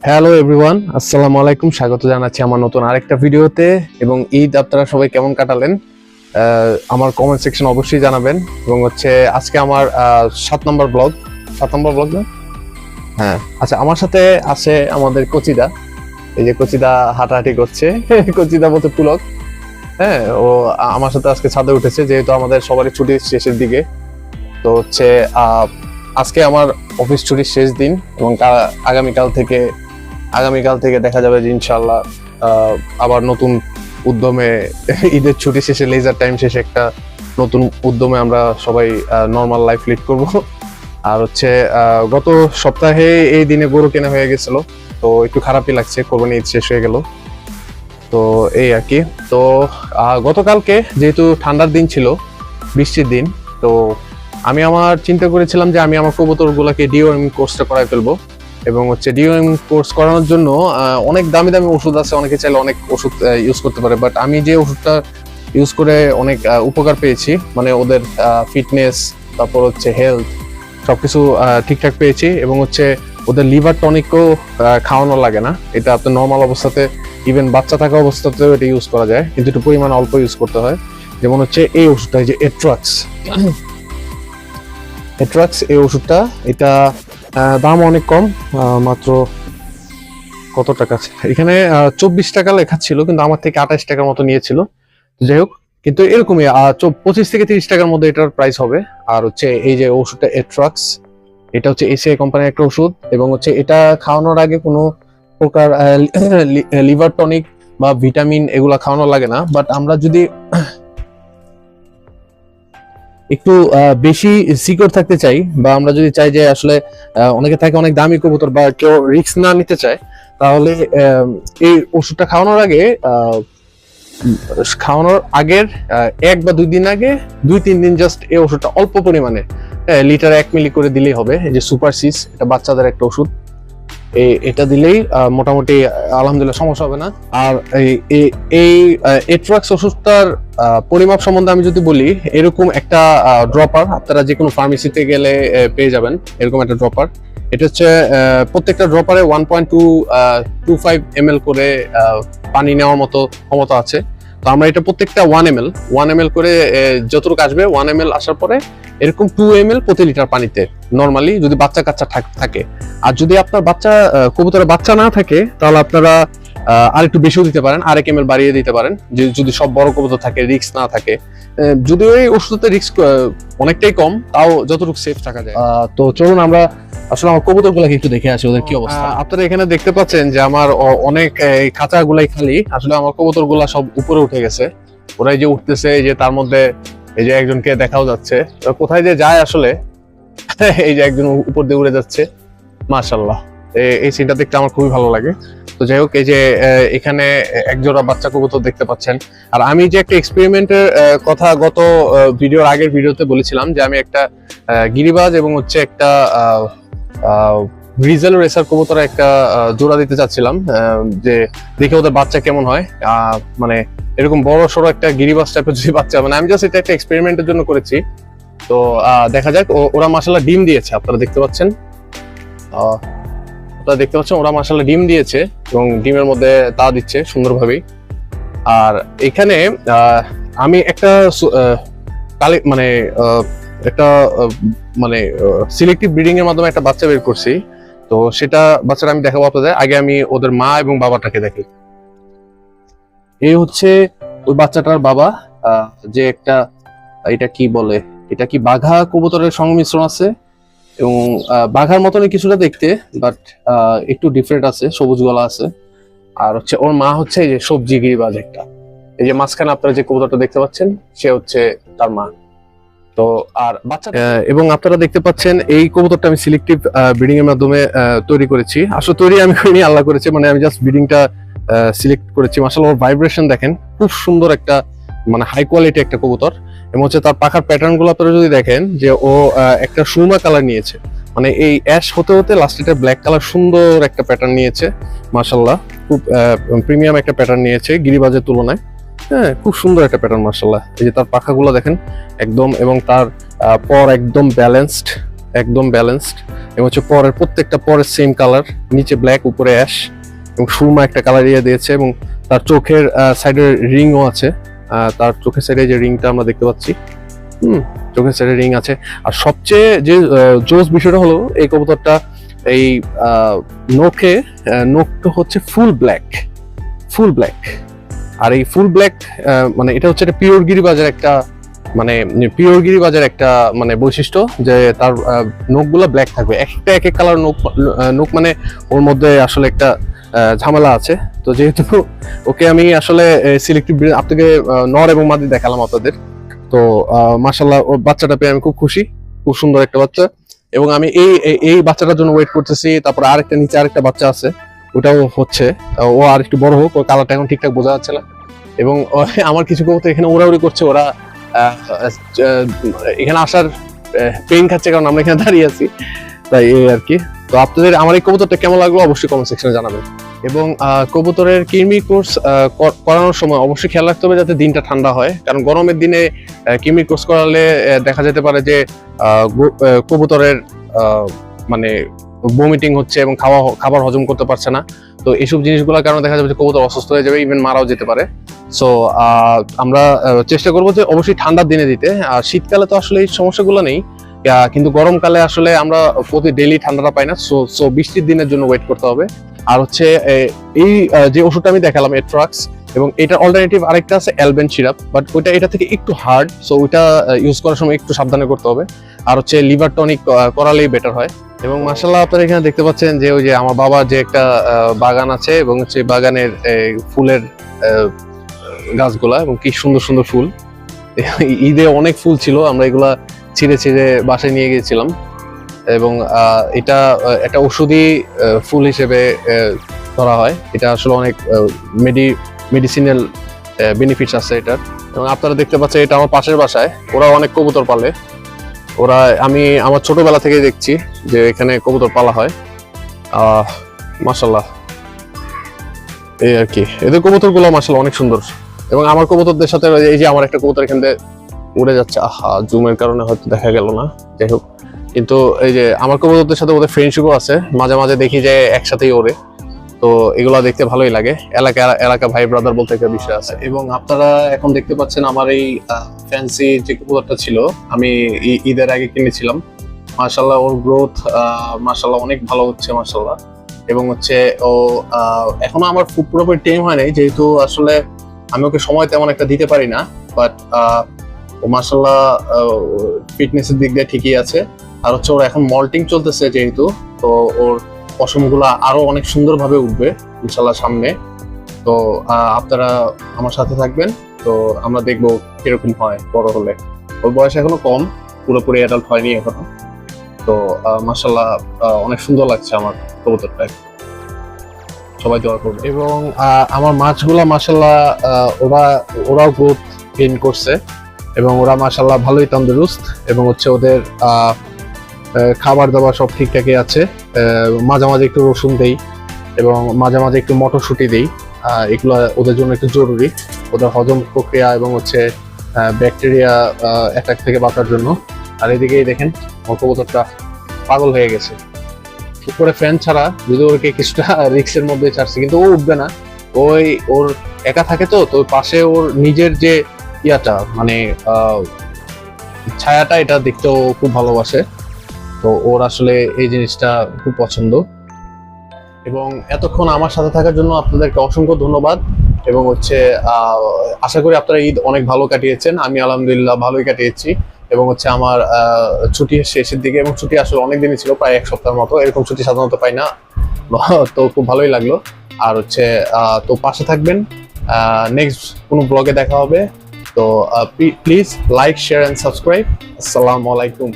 Hello everyone, আসসালামু আলাইকুম। স্বাগত জানাচ্ছি আমার নতুন আরেকটা ভিডিওতে। এবং ঈদ আপনারা সবাই কেমন কাটালেন আমার কমেন্ট সেকশন অবশ্যই জানাবেন। এবং আজকে আমার 7 নম্বর ব্লগ না? হ্যাঁ, আচ্ছা, আমার সাথে আছে আমাদের কচিদা। এই যে কচিদা হাঁটাহাঁটি করছে কচিদা বলতে পুলক। হ্যাঁ, ও আমার সাথে আজকে ছাদে উঠেছে যেহেতু আমাদের সবারই ছুটির শেষের দিকে। তো আজকে আমার অফিস ছুটির শেষ দিন এবং আগামীকাল থেকে দেখা যাবে যে ইনশাআল্লাহ আবার নতুন উদ্যমে ঈদের ছুটি শেষে লেজার টাইম শেষে একটা নতুন উদ্যমে আমরা সবাই নর্মাল লাইফ লিড করব। আর গত সপ্তাহে এই দিনে গরু কেনা হয়ে গেছিল, তো একটু খারাপই লাগছে, কোরবানি ঈদ শেষ হয়ে গেল। তো এই আর কি। তো গতকালকে যেহেতু ঠান্ডার দিন ছিল, বৃষ্টির দিন, তো আমি চিন্তা করেছিলাম যে আমি আমার কবুতরগুলোকে ডিওয়ার্মিং কোর্সটা করায় ফেলবো। এবং ডিওয়ার্মিং কোর্স করানোর জন্য অনেক দামি দামি ওষুধ আছে, অনেকে চাইলে অনেক ওষুধ ইউজ করতে পারে, বাট আমি যে ওষুধটা ইউজ করে অনেক উপকার পেয়েছি, মানে ওদের ফিটনেস, তারপর হেলথ সবকিছু ঠিকঠাক পেয়েছি। এবং ওদের লিভার টনিকও খাওয়ানো লাগে না। এটা আপনার নর্মাল অবস্থাতে, ইভেন বাচ্চা থাকা অবস্থাতেও এটা ইউজ করা যায়, কিন্তু একটু পরিমাণ অল্প ইউজ করতে হয়। যেমন এই ওষুধটা, এই যে এট্রাক্স এই ওষুধটা, এটা দাম অনেক কম, মাত্র কত টাকা আছে এখানে, 24 টাকা লেখা ছিল, কিন্তু আমার থেকে 28 টাকার মতো নিয়েছিল। যাই হোক, কিন্তু এরকমই 25 থেকে 30 টাকার মধ্যে এটার প্রাইস হবে। আর এই যে ওষুধটা এট্রাক্স, এটা এসিআই কোম্পানির একটা ওষুধ। এবং এটা খাওয়ানোর আগে কোনো প্রকার লিভার টনিক বা ভিটামিন এগুলা খাওয়ানো লাগে না। বাট আমরা যদি একটু বেশি সিকিউর থাকতে চাই, বা আমরা যদি চাই যে আসলে অনেকে থাকে অনেক দামি কবুতর, বা কেউ রিস্ক না নিতে চায়, তাহলে এই ওষুধটা খাওয়ানোর আগের 1 বা 2 দিন আগে, 2-3 দিন জাস্ট এই ওষুধটা অল্প পরিমাণে লিটারে 1 মিলি করে দিলেই হবে। এই যে সুপার সিস, এটা বাচ্চাদের একটা ওষুধ, এটা দিলেই মোটামুটি আলহামদুলিল্লাহ সমস্যা হবে না। আর এই এট্রাক্স ওষুধটার পরিমাপ সম্বন্ধে আমি যদি বলি, এরকম একটা ড্রপার আপনারা যে কোনো ফার্মেসিতে গেলে পেয়ে যাবেন, এরকম একটা ড্রপার। এটা প্রত্যেকটা ড্রপারে 1.25 ml করে পানি নেওয়ার মতো ক্ষমতা আছে। তো আমরা এটা প্রত্যেকটা 1 ml করে যতটুকু আসবে, 1 ml আসার পরে এরকম 2 ml প্রতি লিটার পানিতে, নর্মালি যদি বাচ্চা কাচ্চা থাকে। আর যদি আপনার কবুতরের বাচ্চা না থাকে, তাহলে আপনারা আর একটু বেশিও দিতে পারেন, 1 ml বাড়িয়ে দিতে পারেন, যদি সব বড় কবুতর থাকে, রিস্ক না থাকে। যদিও এই ওষুধের রিস্ক অনেকটাই কম, তাও যতটুকু সেফ থাকা যায়। তো চলুন আমরা আসলে আমার কবুতরগুলোকে একটু দেখে আসি, ওদের কি অবস্থা। আপনারা এখানে দেখতে পাচ্ছেন যে আমার অনেক খাঁচাগুলাই খালি। আসলে আমার কবুতরগুলা সব উপরে উঠে গেছে, ওরাই যে উঠতেছে, এই যে তার মধ্যে এই যে একজনকে দেখাও যাচ্ছে, কোথায় যে যায় আসলে এই যে একজন উপর দিয়ে উড়ে যাচ্ছে, মাশাআল্লাহ। এই সিনটা দেখতে আমার খুবই ভালো লাগে। তো যাই হোক, এই যে এখানে একজোড়া বাচ্চা কবুতর দেখতে পাচ্ছেন। আর আমি যে একটা এক্সপেরিমেন্টের কথা গত আগের ভিডিওতে বলেছিলাম, যে আমি একটা গিরিবাজ এবং একটা গ্রিজেল রেসার কবুতর একটা জোড়া দিতে চাচ্ছিলাম, যে দেখে ওদের বাচ্চা কেমন হয়। মানে এরকম বড় সড়ো একটা গিরিবাজ টাইপের যদি বাচ্চা, মানে আমি জাস্ট এটা একটা এক্সপেরিমেন্টের জন্য করেছি। তো দেখা যাক। ওরা মাশাআল্লাহ ডিম দিয়েছে, আপনারা দেখতে পাচ্ছেন, ওরা মাশাআল্লাহ ডিম দিয়েছে এবং ডিমের মধ্যে তা দিচ্ছে সুন্দরভাবেই। আর এখানে আমি একটা সিলেক্টিভ ব্রিডিং এর মাধ্যমে একটা বাচ্চা বের করছি। তো সেটা বাচ্চাটা আমি দেখাবো আপনাদের। আগে আমি ওদের মা এবং বাবাটাকে দেখি। এই ওই বাচ্চাটার বাবা, যে এটা কি বলে, এটা কি বাঘা কবুতরের সংমিশ্রণ আছে, এবং বাঘার মতনই কিছুটা দেখতে, বাট একটু ডিফারেন্ট আছে, সবুজ গলা আছে। আর ওর মা এই যে সবজি গিরিবাজ একটা, এই যে মাঝখানে আপনারা যে কবুতরটা দেখতে পাচ্ছেন, সে তার মা। তো আর বাচ্চা, এবং আপনারা দেখতে পাচ্ছেন এই কবুতরটা আমি সিলেক্টিভ ব্রিডিং এর মাধ্যমে তৈরি করেছি। আসলে তৈরি আমি করিনি, আল্লাহ করেছে, মানে আমি জাস্ট ব্রিডিংটা সিলেক্ট করেছি। মাশাআল্লাহ, ওর ভাইব্রেশন দেখেন, খুব সুন্দর একটা, মানে হাই কোয়ালিটি একটা কবুতর। এবং তার পাখার প্যাটার্ন গুলো আপনারা যদি দেখেন, যে ও একটা সুরমা কালার নিয়েছে, মানে এই অ্যাশ হতে হতে লাস্ট এটা ব্ল্যাক কালার, সুন্দর একটা প্যাটার্ন নিয়েছে। মাশাআল্লাহ, খুব প্রিমিয়াম একটা প্যাটার্ন নিয়েছে গিরিবাজের তুলনায়। হ্যাঁ, খুব সুন্দর একটা প্যাটার্ন মাশাআল্লাহ। এই যে তার পাখাগুলো দেখেন একদম, এবং তার পর একদম ব্যালেন্সড, একদম ব্যালেন্সড এবং হচ্ছে পরের প্রত্যেকটা পরের সেম কালার, নিচে ব্ল্যাক উপরে অ্যাশ এবং সুরমা একটা কালার দিয়েছে এবং তার চোখের সাইডের রিংও আছে। তার চোখের সাইডে যে রিংটা আমরা দেখতে পাচ্ছি, চোখের সাইডে রিং আছে। আর সবচেয়ে যে জোস বিষয়টা হলো এই কবুতরটা এই নখটা হচ্ছে ফুল ব্ল্যাক। আর এই ফুল ব্ল্যাক মানে এটা হচ্ছে একটা পিওর গিরিবাজের একটা মানে বৈশিষ্ট্য, যে তার নখগুলো ব্ল্যাক থাকবে, এক এক কালার নখ মানে ওর মধ্যে আসলে একটা ঝামেলা আছে। তো যেহেতু ওকে আমি আসলে সিলেক্টিভ আপনাকে নর এবং মাদি দেখালাম আপনাদের, তো মাশাআল্লাহ ওর বাচ্চাটা পেয়ে আমি খুব খুশি, খুব সুন্দর একটা বাচ্চা। এবং আমি এই বাচ্চাটার জন্য ওয়েট করতেছি। তারপরে নিচে আরেকটা বাচ্চা আছে, ওটাও হচ্ছে, ও আর একটু বড় হোক, ওর কালারটা এখন ঠিকঠাক বোঝা যাচ্ছে না। এবং আমার কিছু কবুতর এখানে উড়াউড়ি করছে, ওরা এখানে আসার পেইন খাচ্ছে, কারণ আমরা এখানে দাঁড়িয়ে আছি, তাই এই আর কি। তো আপনাদের আমার এই কবুতরটা কেমন লাগলো অবশ্যই কমেন্ট সেকশনে জানাবেন। এবং কবুতরের কৃমি কোর্স করানোর সময় অবশ্যই খেয়াল রাখতে হবে যাতে দিনটা ঠান্ডা হয়, কারণ গরমের দিনে কৃমি কোর্স করালে দেখা যেতে পারে যে কবুতরের মানে বমিটিং হচ্ছে এবং খাবার হজম করতে পারছে না। তো এইসব জিনিসগুলোর কারণে দেখা যাবে যে কবুতর অসুস্থ হয়ে যাবে, ইভেন মারাও যেতে পারে। সো আমরা চেষ্টা করবো যে অবশ্যই ঠান্ডার দিনে দিতে। আর শীতকালে তো আসলে এই সমস্যাগুলো নেই, কিন্তু গরমকালে আসলে আমরা প্রতি ডেইলি ঠান্ডাটা পাই না। সো বৃষ্টির দিনের জন্য ওয়েট করতে হবে। আর হচ্ছে এই যে ওষুধটা আমি দেখালাম এট্রাক্স, এবং এটা অল্টারনেটিভ আরেকটা আছে অ্যালবেন সিরাপ, বাট ওইটা এটা থেকে একটু হার্ড, সো ওইটা ইউজ করার সময় একটু সাবধানে করতে হবে। আর হচ্ছে লিভার টনিক করালেই বেটার হয়। এবং মাশাআল্লাহ আপনারা এখানে দেখতে পাচ্ছেন যে ওই যে আমার বাবার যে একটা বাগান আছে, এবং হচ্ছে বাগানের ফুলের গাছগুলা, এবং কি সুন্দর সুন্দর ফুল। ঈদে অনেক ফুল ছিল, আমরা এগুলা ছিঁড়ে বাসায় নিয়ে গিয়েছিলাম। এবং এটা একটা ওষুধি ফুল হিসেবে ধরা হয়। এটা আসলে অনেক মেডিসিনাল বেনিফিটস আছে এটার। এবং আপনারা দেখতে পাচ্ছেন এটা আমার পাশের বাসায়, ওরা অনেক কবুতর পালে। আমি আমার ছোটবেলা থেকে দেখছি যে এখানে কবুতর পালা হয়। মাশাআল্লাহ এই আর কি, এদের কবুতর গুলো মাশাআল্লাহ অনেক সুন্দর। এবং আমার কবুতরদের সাথে এই যে আমার একটা কবুতর এখান থেকে উড়ে যাচ্ছে, জুমের কারণে হয়তো দেখা গেল না, যাই হোক। কিন্তু এই যে আমার কবুতরদের সাথে ওদের ফ্রেন্ডশিপও আছে, মাঝে মাঝে দেখি যে একসাথেই ওড়ে। তো এগুলা দেখতে ভালোই লাগে, এলাকা ভাই ব্রাদার বলতে একটা বিষয় আছে। এবং আপনারা এখন দেখতে পাচ্ছেন আমার এই ফ্যান্সি যে কবুতরটা ছিল, আমি ঈদের আগে কিনেছিলাম। মাশাআল্লাহ ওর গ্রোথ মাশাআল্লাহ অনেক ভালো হচ্ছে মাশাআল্লাহ। এবং হচ্ছে ও এখনো আমার পুরোপুরি টেম হয় নাই, যেহেতু আসলে আমি ওকে সময় তেমন একটা দিতে পারি না, বাট ও মাশাআল্লাহ ফিটনেসের দিক দিয়ে ঠিকই আছে। আর হচ্ছে ওর এখন মল্টিং চলতেছে যেহেতু, তো ওর পশমগুলা আরো অনেক সুন্দরভাবে উঠবে ইনশাআল্লাহ সামনে। তো আপনারা আমার সাথে থাকবেন, তো আমরা দেখবো কিরকম হয় বড় হলে। ওর বয়স এখনো কম, পুরোপুরি অ্যাডাল্ট হয়নি এখনো। তো মাশাআল্লাহ অনেক সুন্দর লাগছে আমার কবুতরটা, সবাই দোয়া করবে। এবং আমার মাছগুলা মাশাআল্লাহ ওরাও গ্রোথ গেইন করছে, এবং ওরা মাশাআল্লাহ ভালোই তন্দুরুস্ত। এবং হচ্ছে ওদের খাবার দাবার সব ঠিকঠাকই আছে। মাঝে মাঝে একটু রসুন দেই, এবং মাঝে মাঝে একটু মটরশুঁটি দেই। এগুলো ওদের জন্য একটু জরুরি, ওদের হজম প্রক্রিয়া এবং হচ্ছে ব্যাকটেরিয়া অ্যাটাক থেকে বাঁচার জন্য। আর এদিকেই দেখেন আমার কবুতরটা পাগল হয়ে গেছে, উপরে ফ্যান ছাড়া, যদি ওকে কিছুটা রিক্সের মধ্যে ছাড়ছে, কিন্তু ও উঠবে না। ওর একা থাকে, তো পাশে ওর নিজের যে ইয়াটা মানে ছায়াটা, এটা দেখতেও খুব ভালোবাসে। তো ওর আসলে এই জিনিসটা খুব পছন্দ। এবং এতক্ষণ আমার সাথে থাকার জন্য আপনাদেরকে অসংখ্য ধন্যবাদ। এবং হচ্ছে আশা করি আপনারা ঈদ অনেক ভালো কাটিয়েছেন, আমি আলহামদুলিল্লাহ ভালোই কাটিয়েছি। এবং হচ্ছে আমার ছুটি শেষের দিকে, এবং ছুটি আসলে অনেকদিনই ছিল, প্রায় 1 সপ্তাহের মতো। এরকম ছুটি সাধারণত পাই না, তো খুব ভালোই লাগলো। আর হচ্ছে তো পাশে থাকবেন, নেক্সট কোনো ব্লগে দেখা হবে। তো please like, share and subscribe. আসসালামু আলাইকুম।